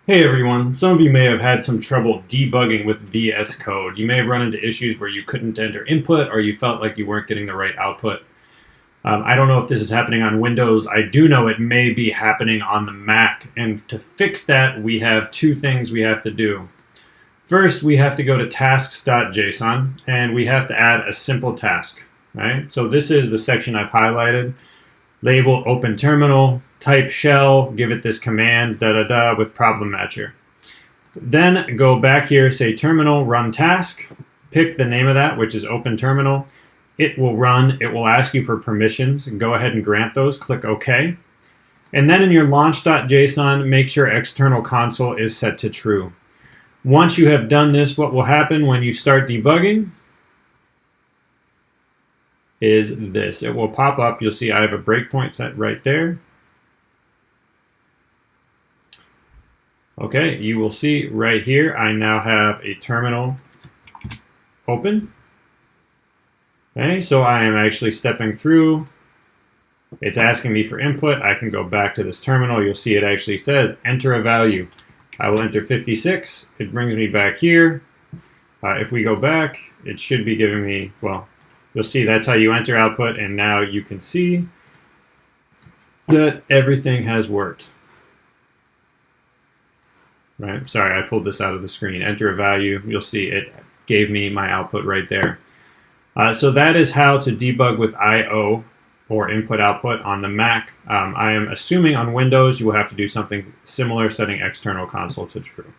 Hey everyone, some of you may have had some trouble debugging with VSCode. You may have run into issues where you couldn't enter input or you felt like you weren't getting the right output. I don't know if this is happening on Windows. I do know it may be happening on the Mac. And to fix that, we have two things we have to do. First, we have to go to tasks.json and we have to add a simple task. Right? So this is the section I've highlighted. Label open terminal, type shell, give it this command, with problemMatcher. Then go back here, say terminal, run task, pick the name of that, which is open terminal. It will run, it will ask you for permissions, and go ahead and grant those, click OK. And then in your launch.json, make sure external console is set to true. Once you have done this, what will happen when you start debugging is this. It will pop up. You'll see I have a breakpoint set right there. Okay, you will see right here I now have a terminal open. Okay, so I am actually stepping through. It's asking me for input. I can go back to this terminal. You'll see it actually says enter a value. I will enter 56. It brings me back here. If we go back, it should be giving me, well, you'll see that's how you enter output, and now you can see that everything has worked. Right? Sorry, I pulled this out of the screen. Enter a value. You'll see it gave me my output right there. So that is how to debug with I/O or input-output on the Mac. I am assuming on Windows you will have to do something similar, setting external console to true.